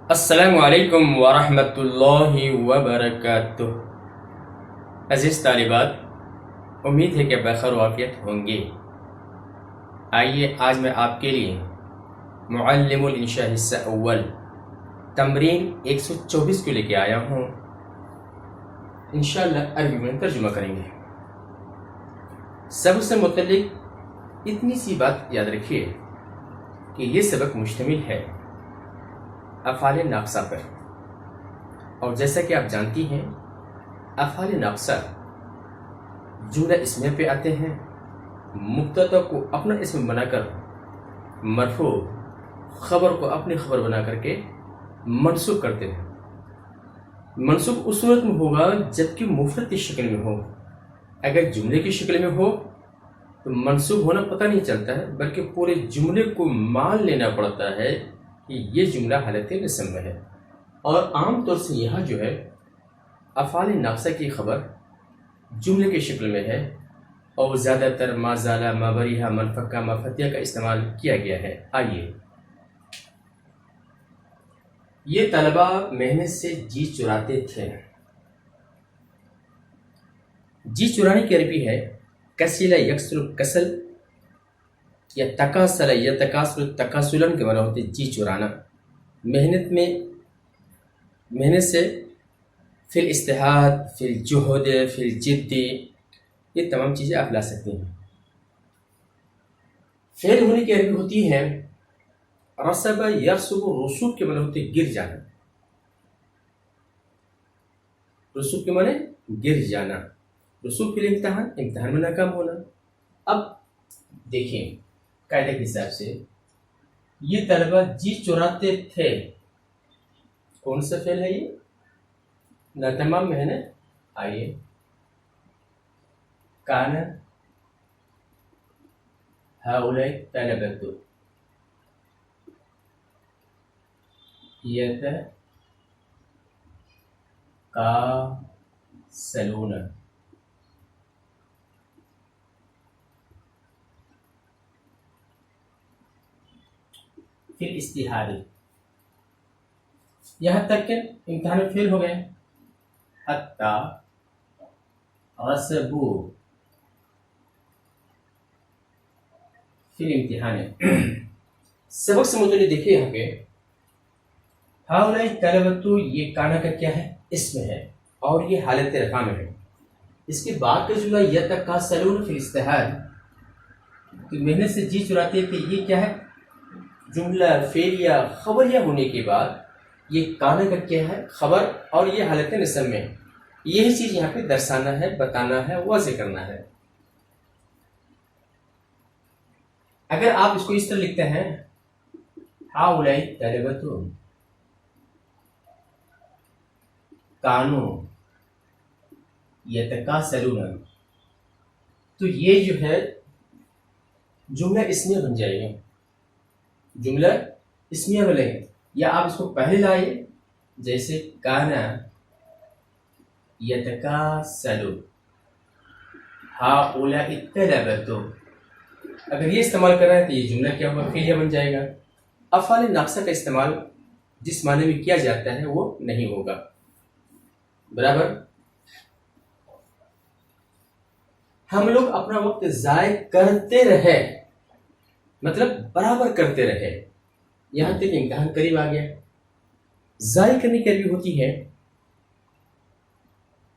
السلام علیکم ورحمۃ اللہ وبرکاتہ۔ عزیز طالبات، امید ہے کہ بخیر و عافیت ہوں گے۔ آئیے آج میں آپ کے لیے معلم الانشاء حصہ اول تمرین 124 کو لے کے آیا ہوں۔ انشاءاللہ عربی میں ترجمہ کریں گے۔ سبق سے متعلق اتنی سی بات یاد رکھیے کہ یہ سبق مشتمل ہے افعال ناقصہ پر، اور جیسا کہ آپ جانتی ہیں افعال ناقصہ جملہ اسمیہ پہ آتے ہیں، مبتدا کو اپنا اسم بنا کر مرفوع، خبر کو اپنی خبر بنا کر کے منصوب کرتے ہیں۔ منصوب اس صورت میں ہوگا جبکہ مفرد کی شکل میں ہو۔ اگر جملے کی شکل میں ہو تو منصوب ہونا پتہ نہیں چلتا ہے، بلکہ پورے جملے کو مان لینا پڑتا ہے کہ یہ جملہ حالت نصب میں ہے۔ اور عام طور سے یہاں جو ہے افعال ناقصہ کی خبر جملے کی شکل میں ہے، اور زیادہ تر ما زال، ما بریح، من فکا، ما فتح کا استعمال کیا گیا ہے۔ آئیے، یہ طلبہ محنت سے جی چراتے تھے۔ جی چرانے کی عربی ہے کسل یکسل کسل، یا تکاسل یا تکاسل تکاسلن کے معنی ہوتے جی چرانا۔ محنت سے فی الاجتہاد، فی الجہد، فی الجد، یہ تمام چیزیں آپ لا سکتے ہیں۔ فعل ہونے کی عربی ہوتی ہے رسب یرسب، رسوب کے معنی ہوتے گر جانا۔ رسوب کے معنی گر جانا، رسوب کے لیے امتحان میں ناکام ہونا۔ اب دیکھیں قاعدے کے حساب سے یہ طلبہ جی چراتے تھے، کون سا فعل ہے یہ؟ ناتمام میں ہے نا۔ آئیے، کانا ہؤلاء طلبۃ یتکاسلون۔ فی الاجتہاد، یہاں تک کہ امتحان میں فیل ہو گئے۔ حتی رسبو فی الامتحان۔ سبق سے متعلق دیکھیے یہاں پہ ہؤلاء طلبۃ، یہ کانا کا کیا ہے؟ اسم ہے، اور یہ حالت رفع میں ہے۔ اس کے بعد کا جملہ یتکاسلون فی الاجتہاد، تو محنت سے جی چراتے تھے، یہ کیا ہے؟ جملہ فعلیہ خبریہ ہونے کے بعد یہ کانا کا کیا ہے؟ خبر، اور یہ حالت نصب میں۔ یہی چیز یہاں پہ درسانا ہے، بتانا ہے، واضح کرنا ہے۔ اگر آپ اس کو اس طرح لکھتے ہیں ہؤلاء طلبۃ کانوا یتکاسلون، تو یہ جو ہے جملہ اسمیہ بن جائے گا، جملہ اسمیہ بنے گا۔ یا آپ اس کو پہلے لائے، جیسے کانا یتکاسل ہؤلاء طلبۃ، اگر یہ استعمال کر رہا ہے تو یہ جملہ کیا ہوگا؟ فعلیہ بن جائے گا۔ افعال ناقصہ کا استعمال جس معنی میں کیا جاتا ہے وہ نہیں ہوگا، برابر۔ ہم لوگ اپنا وقت ضائع کرتے رہے، مطلب برابر کرتے رہے، یہاں تک امتحان قریب آ گیا۔ ضائع کرنے کی عربی ہوتی ہے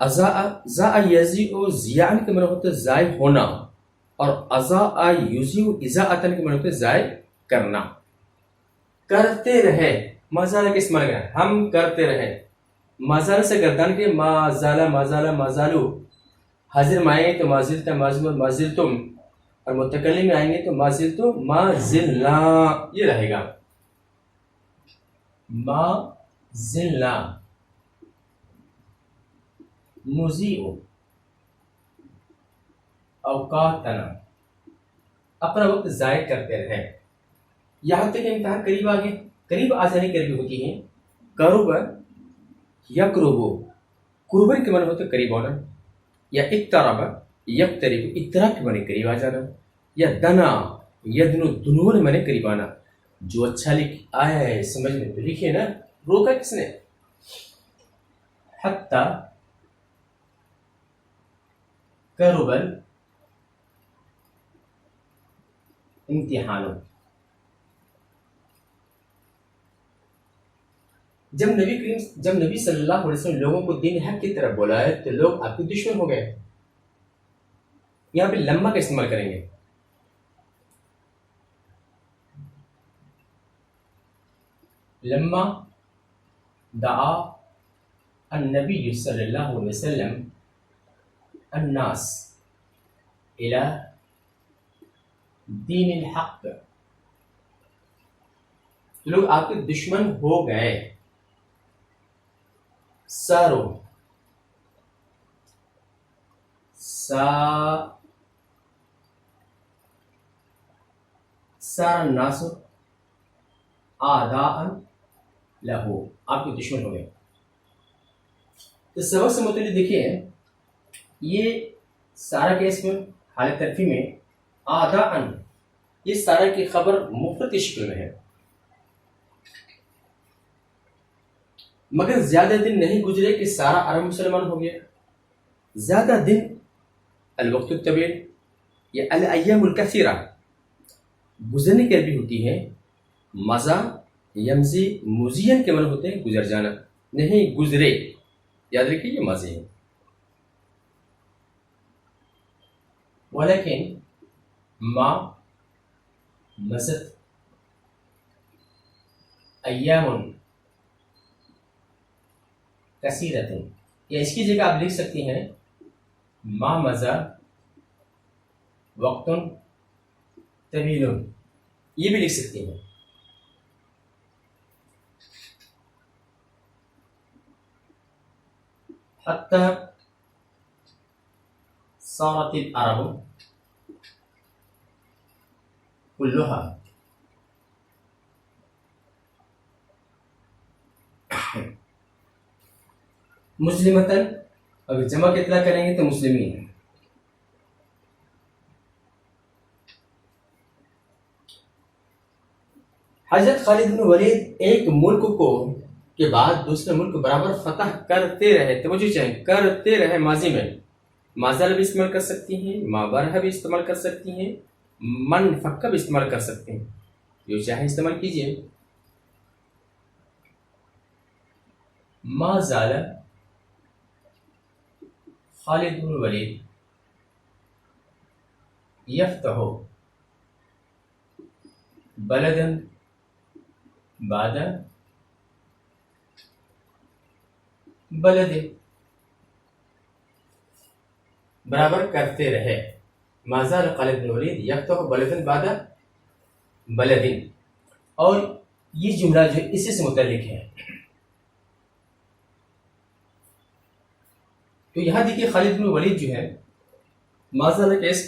اضاء یضیع، ضیاء کے معنی ہوتا ہے ضائع ہونا، اور اضاء یضیع اضاءۃ کے معنی ہوتا ہے ضائع کرنا۔ کرتے رہے، ما زال کے اسم لگا، ہم کرتے رہے۔ ما زال سے گردان کے ما زال، ما زال، ما زالو، حاضر میں آئیں گے تو ما زلت، ما زلت، ما زلتم، اور متکلم میں آئیں گے تو ما زلت، ما زلنا، یہ رہے گا ما زلنا۔ نضیع اوقاتنا، اپنا وقت ضائع کرتے رہے۔ یہاں تک امتحان قریب آ گئے۔ قریب آ جانے کی عربی ہوتی ہے قرب یقرب، قربن کے معنی ہوتے قریب ہونا، یا اقترب یقترب، اقتراب کے معنی قریب آ جانا، یا دنا یدنو، دنو کے معنی قریب آنا۔ جو اچھا لکھ آیا ہے سمجھ میں تو لکھے نا، روکا کس نے؟ حتی قرب امتحانوں. جب نبی صلی اللہ علیہ وسلم لوگوں کو دین حق کی طرف بلائے تو لوگ آپ کے دشمن ہو گئے. یہاں پہ لمحہ کا استعمال کریں گے. لما دعا النبی صلی اللہ علیہ وسلم الناس الى دین الحق، لوگ آپ کے دشمن ہو گئے. سارو سار الناس اعداء لہو، آپ کے دشمن ہو گئے. تو سبق سے متعلق دیکھیے، یہ سارا کے اسم حالت ترفی میں اعداء، یہ سارا کی خبر مفرد کی شکل میں ہے. مگر زیادہ دن نہیں گزرے کہ سارا عرب مسلمان ہو گیا. زیادہ دن الوقت الطویل یا الایام الکثیرہ گزرنے کی عربی ہوتی ہے مضا یمضی، مزین کے معنی ہوتے ہیں گزر جانا، نہیں گزرے. یاد رکھیے یہ ماضی ہے. ولیکن ما مست ایام کثیرۃ، یا اس کی جگہ آپ لکھ سکتی ہیں ما مضى وقت طویل، یہ بھی لکھ سکتی ہیں. حتی صارت العرب كلها مسلمتاً، اگر جمع کی اطلاع کریں گے تو مسلمین. حضرت خالد بن ولید ایک ملک کو کے بعد دوسرے ملک برابر فتح کرتے رہے. توجہ چاہیں، کرتے رہے. ماضی میں ماضی بھی استعمال کر سکتی ہیں، ما برہ بھی استعمال کر سکتی ہیں، من فکہ بھی استعمال کر سکتے ہیں، جو چاہے استعمال کیجئے. ما زال خالد بن ولید یفتح بلدا بعد بلد، برابر کرتے رہے. ما زال خالد بن ولید یفتح بلدا بعد بلد. اور یہ جملہ جو اسی سے متعلق ہے. تو یہاں دیکھیے خالد بن ولید جو ہے ما زال کے اس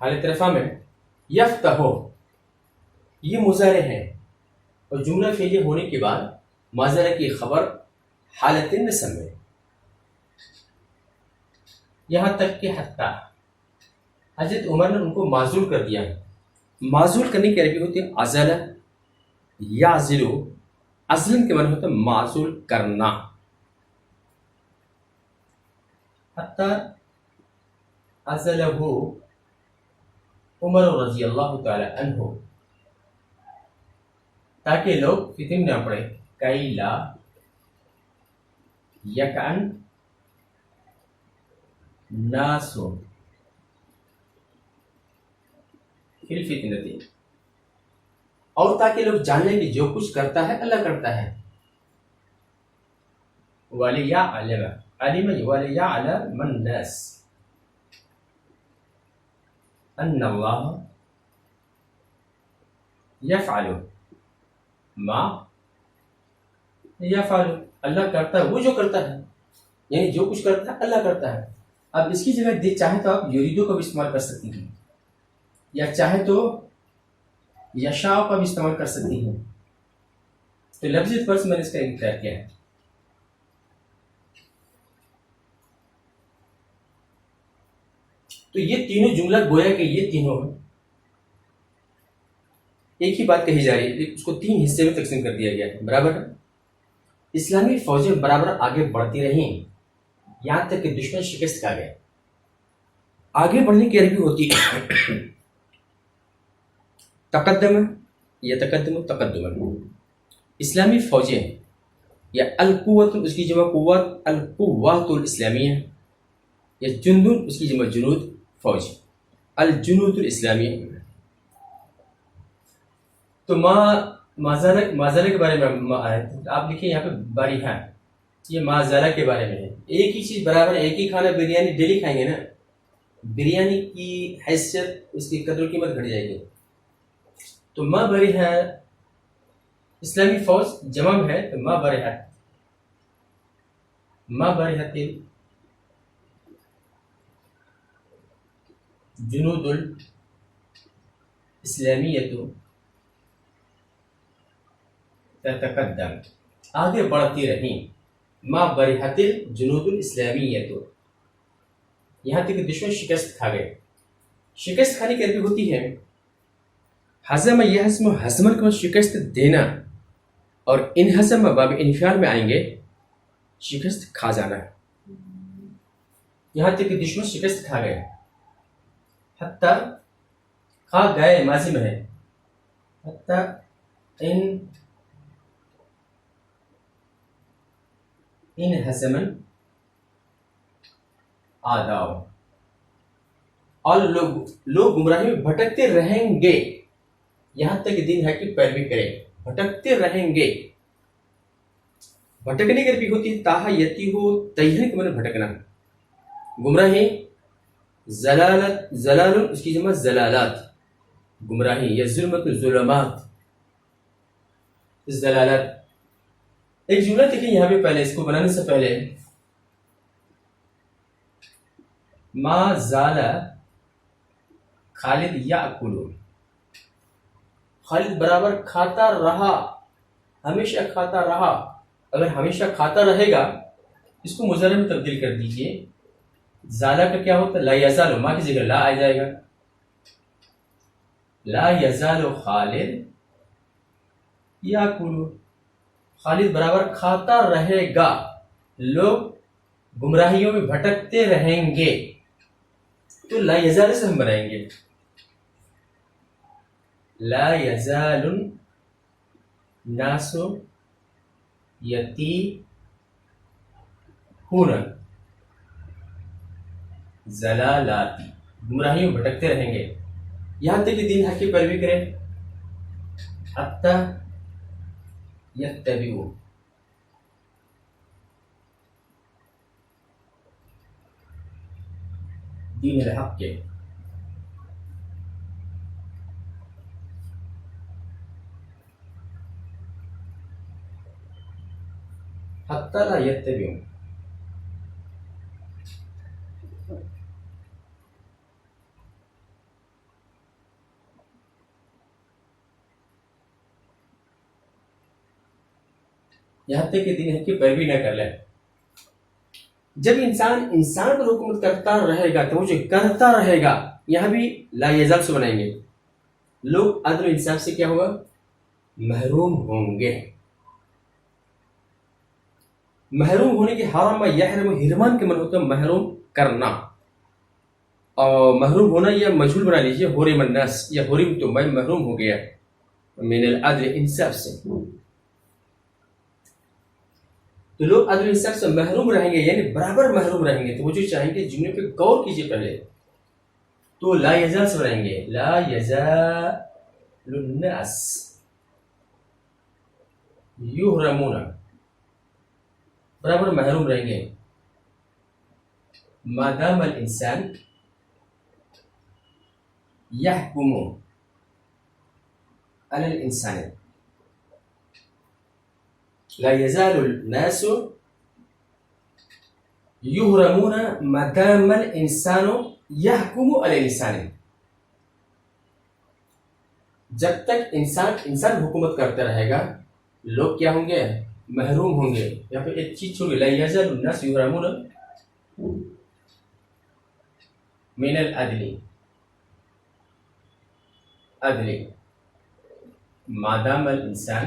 حالت رفع میں یفتح، یہ مضارع ہے، اور جملہ فعلیہ ہونے کے بعد ما زال کی خبر حالت نصب میں. یہاں تک کہ حتی حضرت عمر نے ان کو معزول کر دیا. معزول کرنے کی عربی ہوتی ہے عزل یعزل. عزلن کے معنی ہوتا ہے معزول کرنا. حتی عزلہ عمر رضی اللہ تعالی عنہ، تاکہ لوگ فتن نہ پڑے. کئی لا یکعن ناس فی الفتنۃ، اور تاکہ لوگ جان لیں کہ جو کچھ کرتا ہے اللہ کرتا ہے. وَلِيَعْلَمَ علم وَلِيَعْلَمَ النَّاسِ أَنَّ اللَّهَ يَفْعَلُ ما يَفْعَلُ، اللہ کرتا ہے وہ جو کرتا ہے، یعنی جو کچھ کرتا ہے اللہ کرتا ہے. اب اس کی جگہ چاہے تو آپ یریدو کا بھی استعمال کر سکتی ہیں، یا چاہے تو یشاء کا بھی استعمال کر سکتی ہیں. تو لفظی طور سے میں نے اس کا انکار کیا ہے. تو یہ تینوں جملہ گویا کہ یہ تینوں ایک ہی بات کہی جا رہی ہے، اس کو تین حصے میں تقسیم کر دیا گیا ہے. برابر ہے. اسلامی فوجیں برابر آگے بڑھتی رہیں یہاں تک کہ دشمن شکست کھا گئے. آگے بڑھنے کی عربی ہوتی ہے تقدم یا تقدم. اسلامی فوجیں یا القوت اس کی جمع قوت القوات الاسلامیہ یا جندن اس کی جمع جنود فوج الجنود الاسلامیہ. تو مازالہ کے بارے میں آپ لکھیں یہاں پہ باری ہے یہ مازالہ کے بارے میں ہے. ایک ہی چیز برابر ایک ہی کھانا بریانی ڈیلی کھائیں گے نا بریانی کی حیثیت اس کی قدر و قیمت گھٹ جائے گی. تو ما بری ہے اسلامی فوج جمع میں ہے تو ما بری ہے جنود الاسلامیہ تتقدم آگے بڑھتی رہیں ما برحت الجنود الاسلامیہ یہاں تک کہ دشمن شکست کھا گئے. شکست کھانے کی عربی ہوتی ہے حزم یحزم حزمن کو شکست دینا اور انحزم باب انفعال میں آئیں گے شکست کھا جانا. یہاں تک کہ دشمن شکست کھا گئے حتی کھا گئے ماضی میں ہے حتی انحزمن آداؤ اور لوگ گمراہی میں بھٹکتے رہیں گے یہاں تک دین ہے کہ پیروی کریں. بھٹکتے رہیں گے بھٹکنے کی عربی ہوتی ہے تاہا یتی ہو تیہن کے معنی بھٹکنا. گمراہی زلال اس کی جمع زلالات گمراہی یا ظلمت ظلمات زلالات. ایک جملہ دیکھیں یہاں پہ پہلے اس کو بنانے سے پہلے ما زال خالد یاکل خالد برابر کھاتا رہا ہمیشہ کھاتا رہا. اگر ہمیشہ کھاتا رہے گا اس کو مضارع میں تبدیل کر دیجئے. زالہ کا کیا ہوتا ہے لا یزال ما کی جگہ لا آ جائے گا لا یزال خالد یاکل خالد برابر کھاتا رہے گا لوگ گمراہیوں میں بھٹکتے رہیں گے. تو لا یزال سے ہم بنائیں گے لا یزال الناس یتیہون زلالاتی گمراہیوں میں بھٹکتے رہیں گے یہاں تک کہ دین حق کی پیروی کریں حتی یتبعوا دین الحق کے حتی لا یتبعوا. یہاں تک کہ دین حق کی پیروی نہ کر لیں. جب انسان پر حکومت کرتا رہے گا تو وہ جو کرتا رہے گا یہاں بھی لا یزال سے بنائیں گے. لوگ عدل و انصاف سے کیا ہوگا محروم ہوں گے. محروم ہونے کے حرم یحرم حرمان کے من ہوتا ہے محروم کرنا اور محروم ہونا یا مجھول بنا لیجیے حرم الناس یا حرم تو میں محروم ہو گیا من العدل انصاف سے. تو لوگ عدل انصاف سے محروم رہیں گے یعنی برابر محروم رہیں گے. تو وہ جو چاہیں گے جملے پہ غور کیجیے پہلے تو لا یزال سے بنائیں گے لا یزال الناس یحرمون برابر محروم رہیں گے ما دام الانسان یحکم علی الانسان لا يزال الناس يهرمون ما دام الانسان يحكم على الانسان. جب تک انسان حکومت کرتا رہے گا لوگ کیا ہوں گے محروم ہوں گے. یہاں پہ ایک چیز چھوڑ لا يزال الناس يهرمون من العدل ما دام الانسان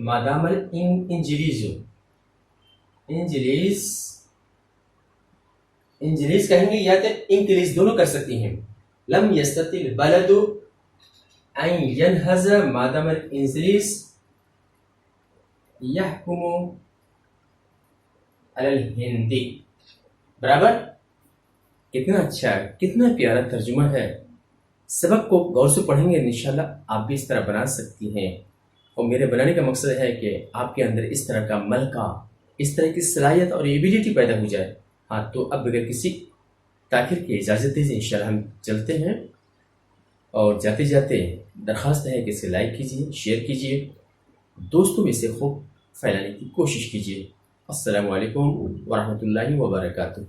مادام الانجلیز انجلیز کہیں گے یا تو انکلیز، دونوں کر سکتی ہیں. لم یستطع البلد ان ینہز مادام الانجلیز یحکم علی الہندی. برابر. کتنا اچھا، کتنا پیارا ترجمہ ہے. سبق کو غور سے پڑھیں گے انشاءاللہ آپ بھی اس طرح بنا سکتی ہیں. اور میرے بنانے کا مقصد ہے کہ آپ کے اندر اس طرح کا ملکہ، اس طرح کی صلاحیت اور ایبیلٹی پیدا ہو جائے. ہاں تو اب بغیر کسی تاخیر کی اجازت دیجیے، انشاءاللہ ہم چلتے ہیں. اور جاتے جاتے درخواست ہے کہ اسے لائک کیجیے، شیئر کیجیے، دوستوں میں سے خوب پھیلانے کی کوشش کیجیے. السلام علیکم ورحمۃ اللہ وبرکاتہ.